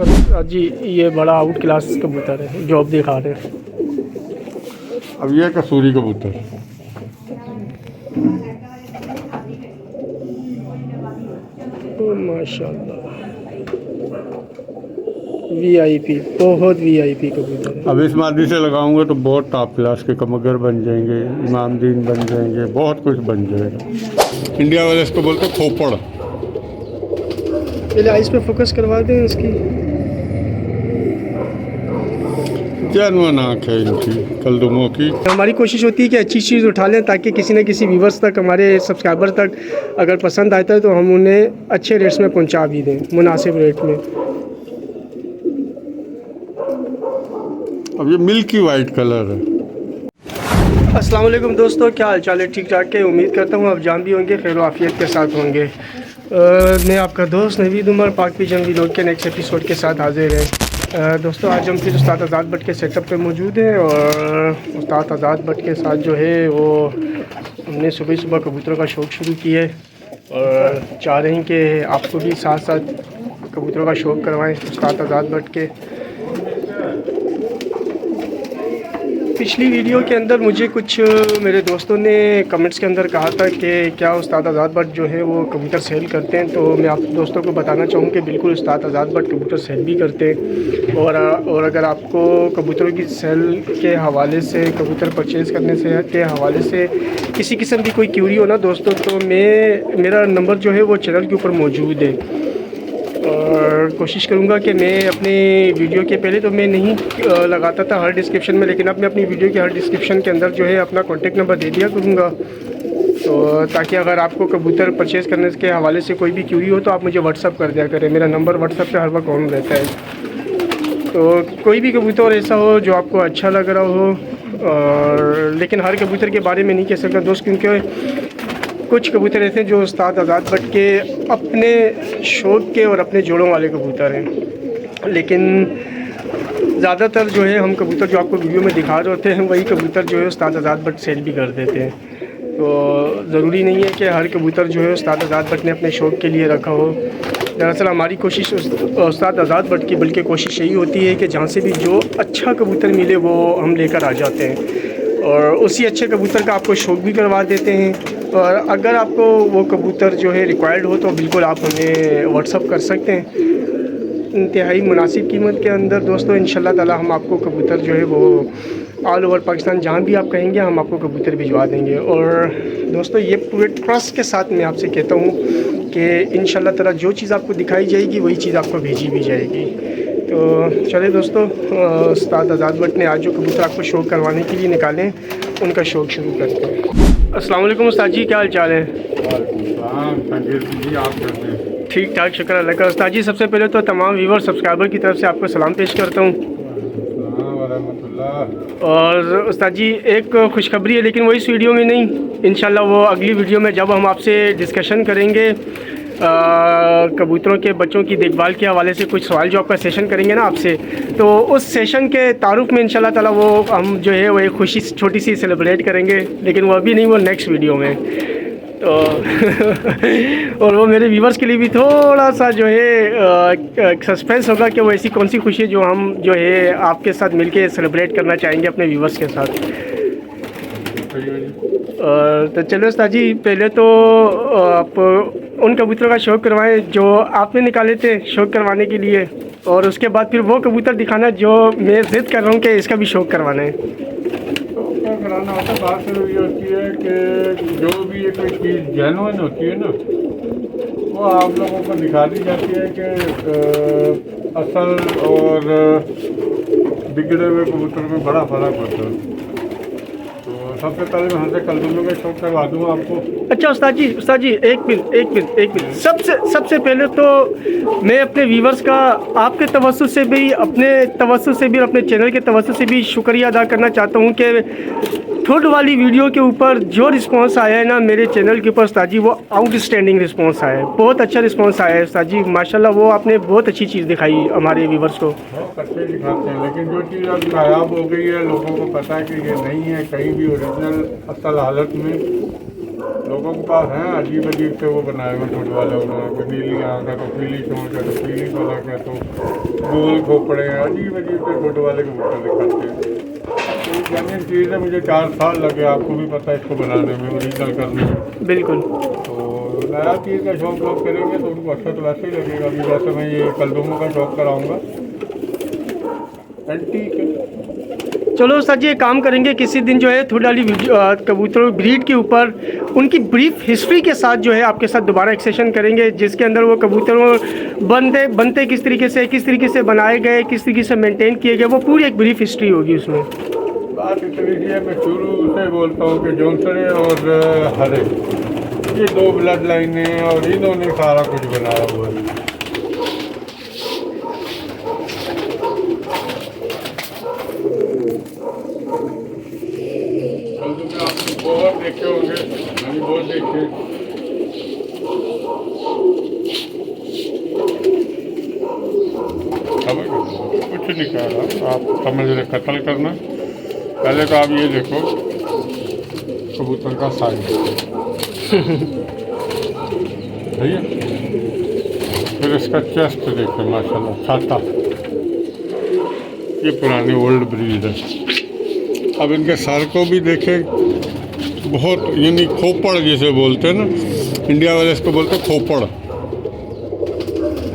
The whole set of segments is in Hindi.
जी ये बड़ा आउट क्लास कबूतर है जो आप दिखा रहे हैं। अब ये कसूरी कबूतर माशाल्लाह वीआईपी, बहुत वीआईपी कबूतर है। अब इस मादी से लगाऊंगा तो बहुत टॉप क्लास के कमगर बन जाएंगे, इमामदीन बन जाएंगे, बहुत कुछ बन जाएगा। इंडिया वाले इसको बोलते खोपड़। पहले आइस पे फोकस करवा दें इसकी। जानवर आँख है इनकी कलदुमों की। हमारी कोशिश होती है कि अच्छी चीज़ उठा लें ताकि किसी न किसी व्यूवर्स तक, हमारे सब्सक्राइबर तक अगर पसंद आता है तो हम उन्हें अच्छे रेट्स में पहुंचा भी दें, मुनासिब रेट में। अब ये मिल्की वाइट कलर है। अस्सलाम वालेकुम दोस्तों, क्या हाल चाल है? ठीक ठाक है, उम्मीद करता हूँ आप जान भी होंगे, खैर आफियत के साथ होंगे। मैं आपका दोस्त नवीद उमर पाक पी जंग व्लॉग के नेक्स्ट एपिसोड के साथ हाजिर है। दोस्तों आज हम फिर उस्ताद आज़ाद भट्ट के सेटअप पे मौजूद हैं और उस्ताद आज़ाद भट्ट के साथ जो है वो हमने सुबह सुबह कबूतरों का शौक़ शुरू किया है और चाह रहे हैं कि आपको भी साथ साथ कबूतरों का शौक़ करवाएं उस्ताद आज़ाद भट्ट के। पिछली वीडियो के अंदर मुझे कुछ मेरे दोस्तों ने कमेंट्स के अंदर कहा था कि क्या उस्ताद आज़ाद भट्ट जो है वो कबूतर सेल करते हैं, तो मैं आप दोस्तों को बताना चाहूँ कि बिल्कुल उस्ताद आज़ाद भट्ट कबूतर सेल भी करते हैं। और अगर आपको कबूतरों की सेल के हवाले से, कबूतर परचेज़ करने से के हवाले से किसी किस्म की कोई क्यूरी हो ना दोस्तों, तो मेरा नंबर जो है वो चैनल के ऊपर मौजूद है और कोशिश करूँगा कि मैं अपने वीडियो के पहले तो मैं नहीं लगाता था हर डिस्क्रिप्शन में, लेकिन अब मैं अपनी वीडियो के हर डिस्क्रिप्शन के अंदर जो है अपना कॉन्टेक्ट नंबर दे दिया करूँगा, तो ताकि अगर आपको कबूतर परचेज़ करने के हवाले से कोई भी क्यूरी हो तो आप मुझे व्हाट्सअप कर दिया करें। मेरा नंबर व्हाट्सअप पे हर वक्त ऑन रहता है, तो कोई भी कबूतर ऐसा हो जो आपको अच्छा लग रहा हो, और लेकिन हर कबूतर के बारे में नहीं कह सकता दोस्त, क्योंकि कुछ कबूतर ऐसे हैं जो उस्ताद आज़ाद भट्ट के अपने शौक़ के और अपने जोड़ों वाले कबूतर हैं, लेकिन ज़्यादातर जो है हम कबूतर जो आपको वीडियो में दिखा रहे होते हैं वही कबूतर जो है उस्ताद आज़ाद भट्ट सेल भी कर देते हैं। तो ज़रूरी नहीं है कि हर कबूतर जो है उस्ताद आज़ाद भट्ट ने अपने शौक़ के लिए रखा हो। दरअसल हमारी कोशिश उस्ताद आज़ाद भट्ट की बल्कि कोशिश यही होती है कि जहाँ से भी जो अच्छा कबूतर मिले वो हम लेकर आ जाते हैं और उसी अच्छे कबूतर का आपको शौक़ भी करवा देते हैं। और अगर आपको वो कबूतर जो है रिक्वायर्ड हो तो बिल्कुल आप हमें व्हाट्सअप कर सकते हैं इंतहाई मुनासिब कीमत के अंदर दोस्तों। इंशाल्लाह ताला हम आपको कबूतर जो है वो ऑल ओवर पाकिस्तान जहाँ भी आप कहेंगे हम आपको कबूतर भिजवा देंगे। और दोस्तों ये पूरे ट्रस्ट के साथ मैं आपसे कहता हूँ कि इंशाल्लाह ताला जो चीज़ आपको दिखाई जाएगी वही चीज़ आपको भेजी भी जाएगी। तो चलिए दोस्तों, उस्ताद आज़ाद भट्ट ने आज जो कबूतर आपको शौक़ करवाने के लिए निकाले उनका शौक़ शुरू करते हैं। अस्सलाम वालेकुम उस्ताद जी, क्या हाल चाल है? ठीक ठाक, शुक्र अल्लाह का। उस्ताद जी सबसे पहले तो तमाम व्यूवर सब्सक्राइबर की तरफ से आपको सलाम पेश करता हूँ। और उस्ताद जी एक खुशखबरी है, लेकिन वो इस वीडियो में नहीं, इंशाल्लाह वो अगली वीडियो में जब हम आपसे डिस्कशन करेंगे कबूतरों के बच्चों की देखभाल के हवाले से कुछ सवाल जो आपका सेशन करेंगे ना आपसे, तो उस सेशन के तारुफ में इंशाल्लाह ताला वो हम जो है वो एक खुशी छोटी सी सेलिब्रेट करेंगे, लेकिन वो अभी नहीं, वो नेक्स्ट वीडियो में। तो और वो मेरे व्यूवर्स के लिए भी थोड़ा सा जो है सस्पेंस होगा कि वो ऐसी कौन सी खुशी है जो हम जो है आपके साथ मिलके सेलिब्रेट करना चाहेंगे अपने व्यूवर्स के साथ। तो चलो उस्ताद जी, पहले तो आप उन कबूतरों का शौक़ करवाएं जो आपने निकाले थे शौक़ करवाने के लिए, और उसके बाद फिर वो कबूतर दिखाना जो मैं ज़िद कर रहा हूँ कि इसका भी शौक़ करवाना है। तो कराना होता है, बात सिर्फ ये होती है कि जो भी ये कोई चीज़ जेन्युइन होती है ना वो आप लोगों को दिखा दी जाती है कि असल और बिगड़े हुए कबूतर में बड़ा फ़र्क होता है। सबसे पहले मैं हमसे कलदुमों का शौक़ करवा दूँगा आपको। अच्छा उस्ताद जी एक मिनट सबसे पहले तो मैं अपने व्यूवर्स का आपके तवज्जुह से भी, अपने तवज्जुह से भी, अपने चैनल के तवज्जुह से भी शुक्रिया अदा करना चाहता हूँ कि फूड वाली वीडियो के ऊपर जो रिस्पांस आया है ना मेरे चैनल के ऊपर उस्ताद जी, वो आउटस्टैंडिंग रिस्पांस आया है, बहुत अच्छा रिस्पांस आया है उस्ताद जी, माशाल्लाह। वो आपने बहुत अच्छी चीज़ दिखाई हमारे व्यूवर्स को। बहुत अच्छे दिखाते हैं, लेकिन जो चीज़ अब गायब हो गई है, लोगों को पता है कि ये नहीं है कहीं भी ओरिजिनल असल हालत में, लोगों के पास हैं अजीब अजीब से वो बनाए हुए फुट वाले, उन्होंने कोई नीली आँख है, तो पीली चोंच है, तो पीली पलक है, तो गोल खोपड़े हैं, अजीब अजीब से फुट वाले कबूतर दिखाते हैं। तो जेन्युइन चीज़ है, मुझे 4 साल लगे, आपको भी पता है इसको बनाने में, ओरिजिनल करने में। बिल्कुल। तो नया चीज़ का शौक लोग करेंगे तो उनको अच्छा तो वैसे ही लगेगा। अभी जैसे मैं ये कलदुमों का शौक कराऊँगा, एंटीक है। चलो उस्ताद जी एक काम करेंगे, किसी दिन जो है थोड़ी वाली कबूतरों ब्रीड के ऊपर उनकी ब्रीफ हिस्ट्री के साथ जो है आपके साथ दोबारा एक सेशन करेंगे, जिसके अंदर वो कबूतरों बनते किस तरीके से बनाए गए, किस तरीके से मेंटेन किए गए, वो पूरी एक ब्रीफ हिस्ट्री होगी उसमें। बात इतनी सी है, मैं शुरू से बोलता हूँ कि जॉनसन और हरे ये 2 ब्लड लाइन हैं और इन्होंने सारा कुछ बनाया हुआ है। बहुत देखे होंगे, मैंने बहुत देखे। कुछ नहीं कह रहा, आप समझ रहे कत्ल करना। पहले तो आप ये देखो कबूतर का साइज भैया, फिर इसका चेस्ट देखें, माशाल्लाह छाता, ये पुरानी ओल्ड ब्रीड है। अब इनके सर को भी देखें, बहुत यानी खोपड़ जिसे बोलते हैं ना, इंडिया वाले इसको बोलते हैं खोपड़।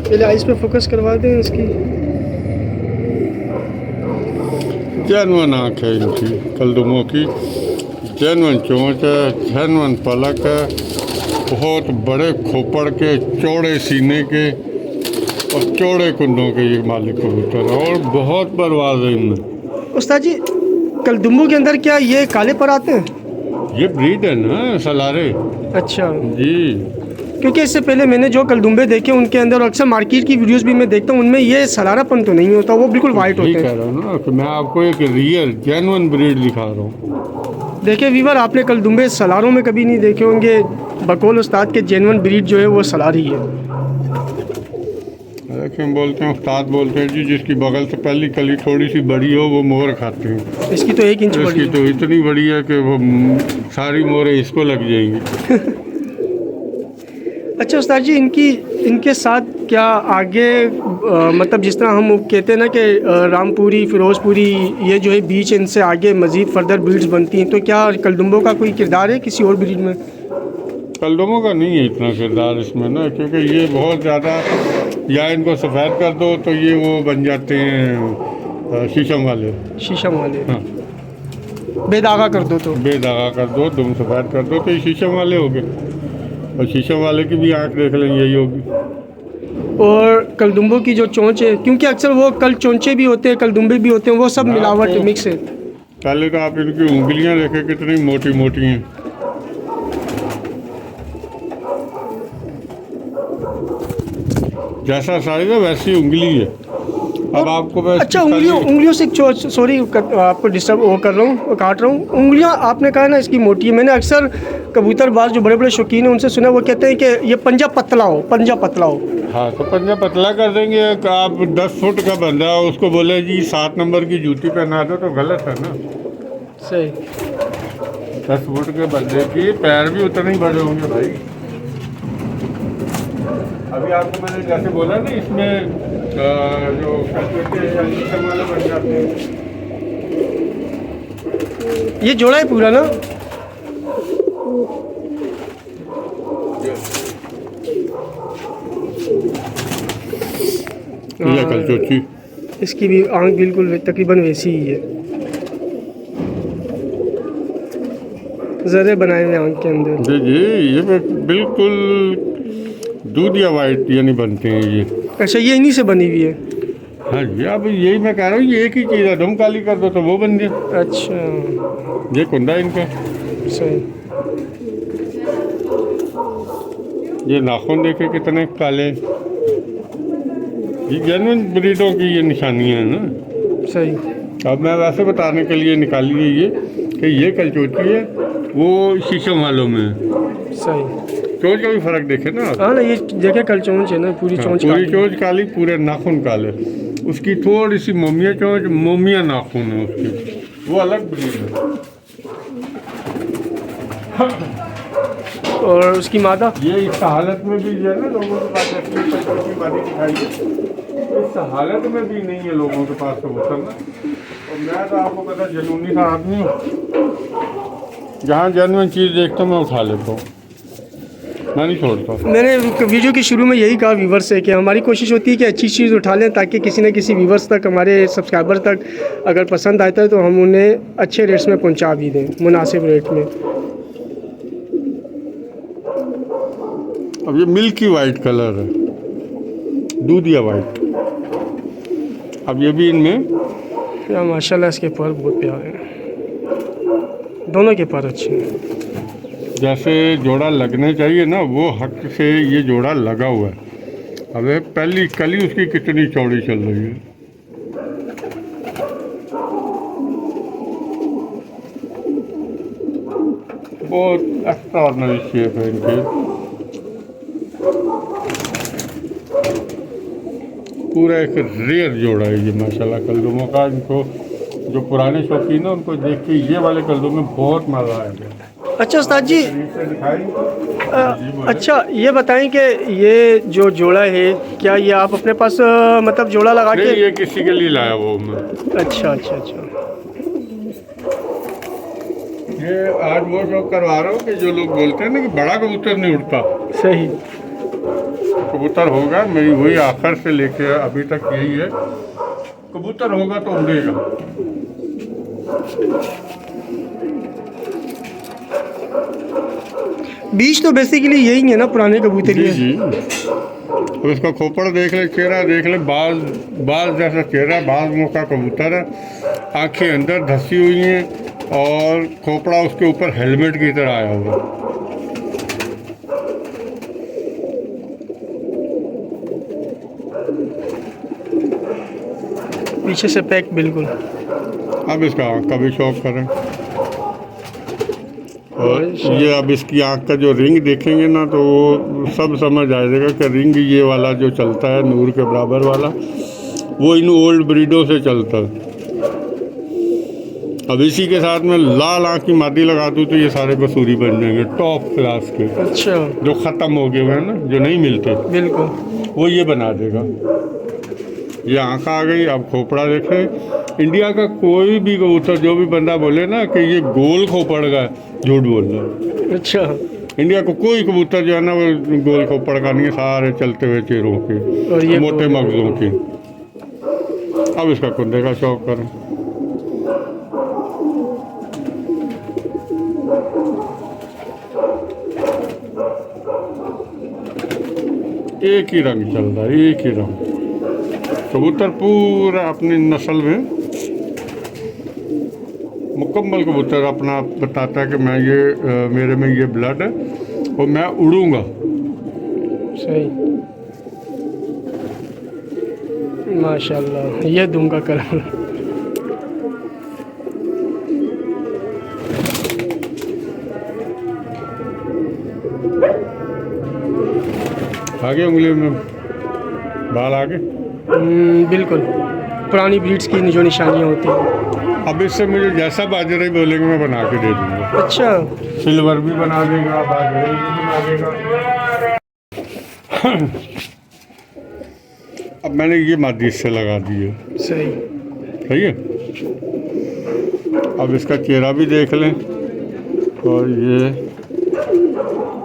पहले आइस पे फोकस करवा दें इसकी। जैनवन आँख है इनकी, कलदुमों की जैनवन चोंच है, जैनवन पलक है, बहुत बड़े खोपड़ के, चौड़े सीने के और चौड़े कुंडों के ये मालिक कबूतर है, और बहुत परवाज़ है इनमें। उस्ताद जी कलदुम्बों के अंदर क्या ये काले पर आते हैं? ये ब्रीड है ना सलारे। अच्छा जी, क्योंकि इससे पहले मैंने जो कलदुम्बे देखे उनके अंदर, अक्सर मार्केट की वीडियोस भी मैं देखता हूँ, उनमें ये सलारापन तो नहीं होता, वो बिल्कुल वाइट होते कह हैं। रहा हूँ ना कि मैं आपको एक रियल जेन्युइन ब्रीड दिखा रहा हूँ। देखिए वीवर, आपने कलदुम्बे सलारों में कभी नहीं देखे होंगे, बकौल उस्ताद के जेन्युइन ब्रीड जो है वो सलार ही है। क्यों बोलते हैं, उस्ताद बोलते हैं जी, जिसकी बगल से पहली कली थोड़ी सी बड़ी हो वो मोहर खाते हैं। इसकी तो 1 इंच बड़ी इसकी है। तो इतनी बड़ी है कि वो सारी मोहरें इसको लग जाएंगी। अच्छा उस्ताद जी, इनके साथ क्या आगे मतलब जिस तरह हम कहते हैं ना कि रामपुरी, फिरोजपुरी, ये जो है बीच, इनसे आगे मज़ीद फर्दर ब्रीड्स बनती हैं, तो क्या कलदुम्बों का कोई किरदार है किसी और ब्रीड में? कलदुमों का नहीं है इतना किरदार इसमें ना, क्योंकि ये बहुत ज़्यादा, या इनको सफ़ेद कर दो तो ये वो बन जाते हैं शीशम वाले। शीशम वाले? हाँ, बेदागा कर दो तो? बेदागा कर दो, दुम सफ़ेद कर दो तो ये शीशम वाले हो गए। और शीशम वाले की भी आँख देख लें, यही होगी। और कलदुम्बों की जो चोंच है, क्योंकि अक्सर वो कल चोंचे भी होते हैं, कलदुम्बे भी होते हैं, वो सब मिलावट मिक्स है। पहले तो आप इनकी उंगलियां देखें कितनी मोटी मोटी हैं। जैसा साइज है वैसी उंगली है। अब आपको मैं अच्छा उंगलियों से, सॉरी आपको डिस्टर्ब वो कर रहा हूँ, काट रहा हूँ। उंगलियाँ आपने कहा ना इसकी मोटी है, मैंने अक्सर कबूतरबाज जो बड़े बड़े शौकीन हैं उनसे सुना, वो कहते हैं कि ये पंजा पतला हो। हाँ, तो पंजा पतला कर देंगे। आप 10 फुट का बंदा उसको बोले जी 7 नंबर की जूती पहना दो तो गलत है ना। सही। 10 फुट के बंदे की पैर भी उतने ही बड़े होंगे भाई। अभी आपको मैंने जैसे बोला ना, इसमें जो वाले बन जाते हैं। ये जोड़ा है पूरा ना? ये कलचोची, इसकी भी आंख बिल्कुल तकरीबन वैसी ही है, ज़रे बनाए हुए आंख के अंदर। जी जी, ये बिल्कुल दूधिया वाइट यानी बनते हैं ये। अच्छा, ये इन्हीं से बनी हुई है? हाँ जी, अब यही मैं कह रहा हूँ, ये एक ही चीज़ है, धुम काली कर दो तो वो बन गया। अच्छा, ये कुंडा इनका। सही। ये नाखून देखे कितने काले। ये जेन्युइन ब्रीडों की ये निशानियाँ हैं ना। सही। अब मैं वैसे बताने के लिए निकाली है ये कि ये कलचोटी है, वो शीशम वालों में है। सही। चोंच का भी फर्क देखे ना। हाँ ना, ये देखे कल चोंच है ना, पूरी चोंच पूरी चोंच काली, पूरे नाखून काले। उसकी थोड़ी सी मोमिया चोंच, मोमिया नाखून है उसकी, वो अलग ब्रीड है। और उसकी मादा? ये इस हालत में भी जो है ना लोगों के पास की मादी दिखाई है, इस हालत में भी नहीं है लोगों के पास कबूतर ना। और मैं तो आपको पता जुनूनी सा आदमी हूँ, जहाँ जेन्युइन चीज़ देखता हूँ मैं उठा लेता हूँ, मैं नहीं छोड़ता। मैंने वीडियो के शुरू में यही कहा व्यूवर से कि हमारी कोशिश होती है कि अच्छी चीज़ उठा लें, ताकि किसी न किसी व्यूवर्स तक, हमारे सब्सक्राइबर तक अगर पसंद आता है तो हम उन्हें अच्छे रेट्स में पहुंचा भी दें, मुनासिब रेट में। अब ये मिल्की वाइट कलर है, दूधिया वाइट। अब ये भी इनमें या माशाल्लाह इसके पर बहुत प्यारे हैं, दोनों के पर अच्छे हैं। जैसे जोड़ा लगने चाहिए ना, वो हक से ये जोड़ा लगा हुआ है। अब पहली कली उसकी कितनी चौड़ी चल रही है। बहुत एक्स्ट्राऑर्डिनरी शेप है इनके, पूरा एक रेयर जोड़ा है ये माशाल्लाह कल्दुमों का। इनको जो पुराने शौकीन हैं उनको देख के ये वाले कल्दुम में बहुत मज़ा आएगा। अच्छा उस्ताद जी, अच्छा ये बताएं कि ये जो जोड़ा है, क्या ये आप अपने पास मतलब जोड़ा लगा के? ये किसी के लिए लाया वो मैं। अच्छा अच्छा अच्छा। ये आज वो शौक करवा रहा हूँ कि जो लोग बोलते हैं ना कि बड़ा कबूतर नहीं उड़ता, सही कबूतर होगा। मेरी वही आखिर से लेके अभी तक यही है, कबूतर होगा तो उड़ेगा। बीच तो बेसिकली यही है ना, पुराने कबूतरी जी। अब इसका खोपड़ देख ले, चेहरा देख ले, बाल जैसा चेहरा, बाल मुँह का कबूतर है, आंखें अंदर धसी हुई हैं और खोपड़ा उसके ऊपर हेलमेट की तरह आया हुआ। पीछे से पैक बिल्कुल। अब इसका आँख का भी शौक करें, और ये अब इसकी आँख का जो रिंग देखेंगे ना तो वो सब समझ आ जाएगा कि रिंग ये वाला जो चलता है नूर के बराबर वाला, वो इन ओल्ड ब्रीडों से चलता है। अब इसी के साथ में लाल आँख की मादी लगा दूँ तो ये सारे बसूरी बन जाएंगे टॉप क्लास के। अच्छा, जो ख़त्म हो गए हुए हैं ना, जो नहीं मिलते, बिल्कुल वो ये बना देगा। ये आँख आ गई। अब खोपड़ा देखें, इंडिया का कोई भी कबूतर जो भी बंदा बोले ना कि ये गोल खोपड़ का, झूठ बोल रहा है। अच्छा, इंडिया को कोई कबूतर जो है ना वो गोल खोपड़ का नहीं है, सारे चलते हुए चेहरों के और ये मोटे मगजों की। अब इसका कुंदे का शौक करें। एक ही रंग चल रहा है, एक ही रंग। कबूतर पूरा अपनी नस्ल में मुकम्मल कबूतर अपना बताता है कि मैं ये मेरे में ये ब्लड है और मैं उड़ूंगा। सही, माशाल्लाह। ये दुम का कलर। आगे उंगली में बाल आगे। बिल्कुल, पुरानी ब्रीड्स की जो निशानियाँ होती हैं। अब इससे मुझे जैसा बाजरे बोलेंगे मैं बना के दे दूँगा। अच्छा, सिल्वर भी बना देगा, बाजरे भी बना देगा। अब मैंने ये मादी इससे लगा दी है। सही सही है। अब इसका चेहरा भी देख लें, और ये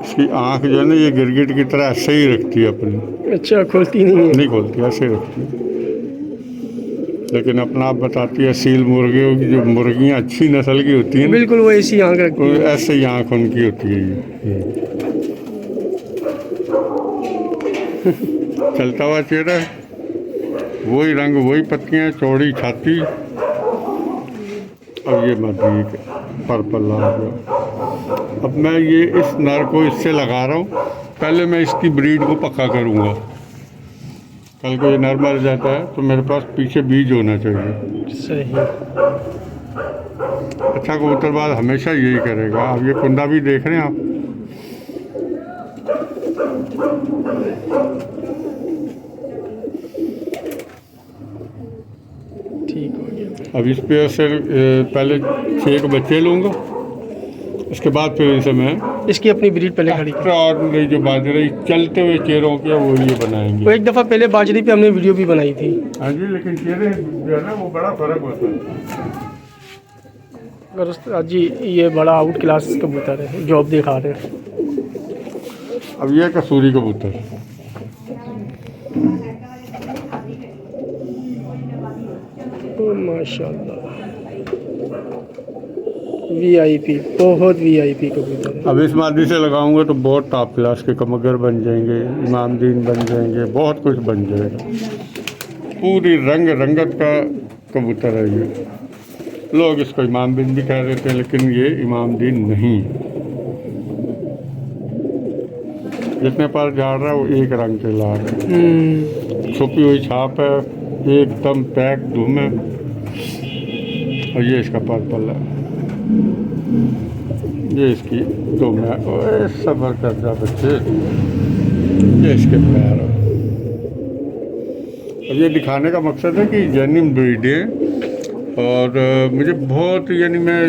इसकी आँख जो है ना ये गिरगिट की तरह ऐसे ही रखती है अपनी। अच्छा, खोलती नहीं है? नहीं खोलती, ऐसे ही रखती है। लेकिन अपना आप बताती है सील मुर्गियों की, जो मुर्गियाँ अच्छी नस्ल की होती हैं बिल्कुल वो ऐसी आँख रखती है। ऐसे ही आँख उनकी होती है ये। चलता हुआ चेहरा, वही रंग, वही पत्तियाँ, चौड़ी छाती। अब ये मादी पर्पल आ गया। अब मैं ये इस नर को इससे लगा रहा हूँ, पहले मैं इसकी ब्रीड को पक्का करूँगा। कल को ये नर मर जाता है तो मेरे पास पीछे बीज होना चाहिए। सही, अच्छा कबूतरबाज हमेशा यही करेगा। अब ये कुंदा भी देख रहे हैं आप, ठीक हो गया। अब इस पे से पहले 6 बच्चे लूँगा, इसके बाद फिर इनसे मैं इसकी अपनी ब्रीड पहले खड़ी की। और जो बाजरे चलते हुए चेहरों के वो ये बनाएंगे। वो एक दफ़ा पहले बाजरी पे हमने वीडियो भी बनाई थी। हाँ जी, लेकिन चेहरे जो है ना वो बड़ा फर्क होता है। अगर उस्ताद जी ये बड़ा आउट क्लास कबूतर है जो आप दिखा रहे हैं। अब ये कसूरी कबूतर माशाल्लाह वीआईपी, बहुत वीआईपी कबूतर है। अब इस मादी से लगाऊंगा तो बहुत टॉप क्लास के कमगर बन जाएंगे, इमामदीन बन जाएंगे, बहुत कुछ बन जाएगा। पूरी रंग रंगत का कबूतर है ये। लोग इसको इमामदीन भी कह देते हैं, लेकिन ये इमामदीन नहीं है। जितने पास जा रहा है वो एक रंग के ला रहे हैं। छुपी हुई छाप है, एकदम पैक धूम है। और ये इसका पर्पल है, ये इसकी धूम है। ओए सबर कर जा बच्चे, ये इसके पैर है। अब ये दिखाने का मकसद है कि जेन्युइन ब्रीड है। और मुझे बहुत, यानी मैं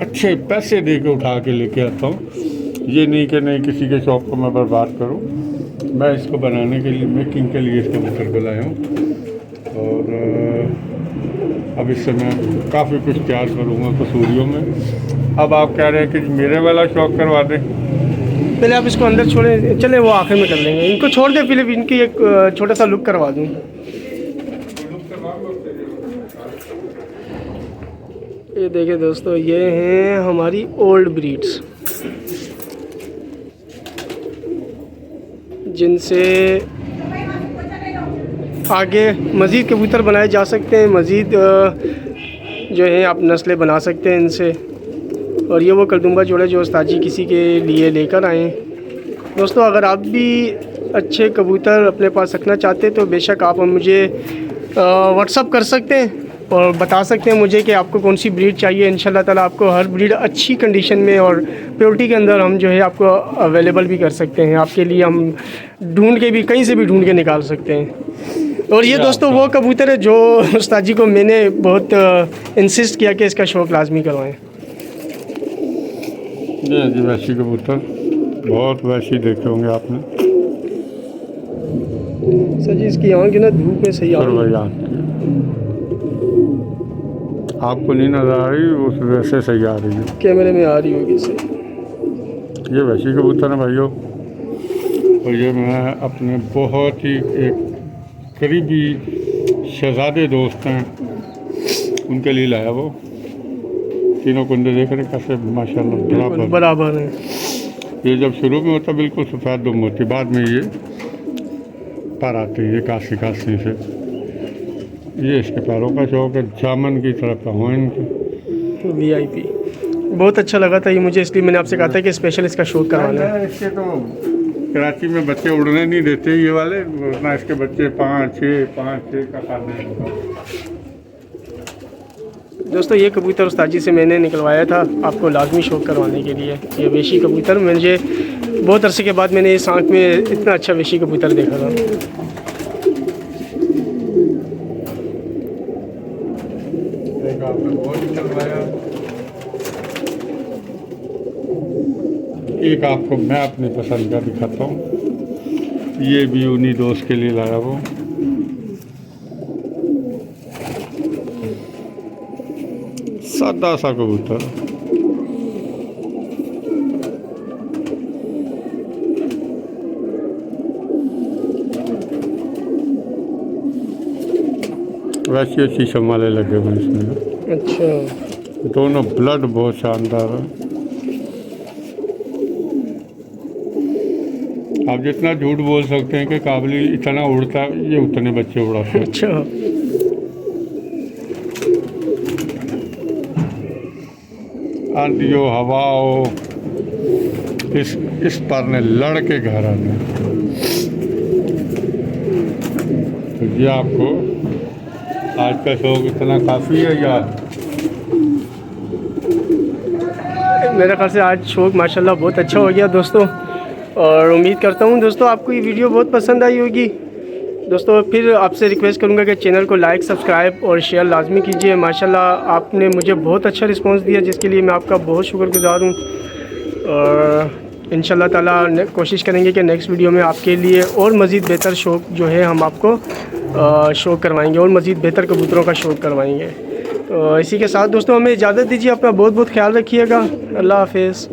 अच्छे पैसे दे के उठा के लेके आता हूँ। ये नहीं कि नहीं किसी के शौक़ को मैं बर्बाद करूँ। मैं इसको बनाने के लिए, मेकिंग के लिए इसके कबूतर को लाया हूँ। और अब इससे मैं काफ़ी कुछ तैयार करूँगा कसूरियों में। अब आप कह रहे हैं कि मेरे वाला शौक़ करवा दें। पहले आप इसको अंदर छोड़ें, चले वो आखिर में कर लेंगे। इनको छोड़ दे, फिर इनकी एक छोटा सा लुक करवा दूँ। ये देखिए दोस्तों, ये हैं हमारी ओल्ड ब्रीड्स, जिनसे आगे मज़ीद कबूतर बनाए जा सकते हैं। मज़ीद जो है आप नस्लें बना सकते हैं इनसे। और ये वो कलदुम्बा जोड़े जो उस्ताद जी किसी के लिए लेकर आए हैं। दोस्तों, अगर आप भी अच्छे कबूतर अपने पास रखना चाहते हैं तो बेशक आप मुझे व्हाट्सअप कर सकते हैं और बता सकते हैं मुझे कि आपको कौन सी ब्रीड चाहिए। इंशाल्लाह ताला आपको हर ब्रीड अच्छी कंडीशन में और प्योरिटी के अंदर हम जो है आपको अवेलेबल भी कर सकते हैं। आपके लिए हम ढूंढ के भी, कहीं से भी ढूंढ के निकाल सकते हैं। और ये दोस्तों वो कबूतर है जो उस्ताद जी को मैंने बहुत इंसिस्ट किया कि इसका शौक़ लाजमी करवाएं। ये जी वैसी कबूतर, बहुत वैसी देखे होंगे आपने। सर जी इसकी आँख ना धूप में सही आ रही है। आपको नहीं नजर आ रही, उस वैसे सही आ रही है, कैमरे में आ रही होगी सही। ये वैसी कबूतर है भाइयों। और ये मैं अपने बहुत ही एक करीबी शहजादे दोस्त हैं, उनके लिए लाया। वो तीनों कुंडे देख रहे कैसे माशाल्लाह बराबर है। ये जब शुरू में होता बिल्कुल सफ़ेद दुम होती, बाद में ये पर आती है काशी काशी से। ये इसके पैरों का शौक़ है, जामन की तरफ का हुआ इनके। वीआईपी बहुत अच्छा लगा था ये मुझे, इसलिए मैंने आपसे कहा था कि स्पेशल इसका शौक़ करवाना है। इसके तो कराची में बच्चे उड़ने नहीं देते ये वाले, वरना इसके बच्चे 5-6 का खाते हैं। दोस्तों, ये कबूतर उस्ताद जी से मैंने निकलवाया था आपको लाजमी शौक़ करवाने के लिए। ये वेशी कबूतर, मुझे बहुत अरसे के बाद मैंने इस आँख में इतना अच्छा वेशी कबूतर देखा था। एक आपको मैं अपनी पसंद का दिखाता हूँ। ये भी उन्हीं दोस्त के लिए लाया वो। सादा सा कबूतर, वैसे शीशम वाले लगे हुए इसमें। अच्छा, दोनों ब्लड बहुत शानदार है। आप जितना झूठ बोल सकते हैं कि काबली इतना उड़ता है, ये उतने बच्चे उड़ाते हैं। अच्छा, आंधियों हवाओं इस पर ने लड़ के घर आने। तो ये आपको आज का शौक इतना काफ़ी है यार। मेरे ख्याल से आज शौक़ माशाल्लाह बहुत अच्छा हो गया दोस्तों। और उम्मीद करता हूँ दोस्तों आपको ये वीडियो बहुत पसंद आई होगी। दोस्तों फिर आपसे रिक्वेस्ट करूँगा कि चैनल को लाइक, सब्सक्राइब और शेयर लाजमी कीजिए। माशाल्लाह आपने मुझे बहुत अच्छा रिस्पांस दिया, जिसके लिए मैं आपका बहुत शुक्रगुज़ार हूँ। और इंशाल्लाह ताला कोशिश करेंगे कि नेक्स्ट वीडियो में आपके लिए और मज़ीद बेहतर शौक जो है हम आपको शो करवाएंगे और मज़ीद बेहतर कबूतरों का शौक करवाएंगे। तो इसी के साथ दोस्तों हमें इजाज़त दीजिए, अपना बहुत बहुत ख्याल रखिएगा। अल्लाह हाफ़िज़।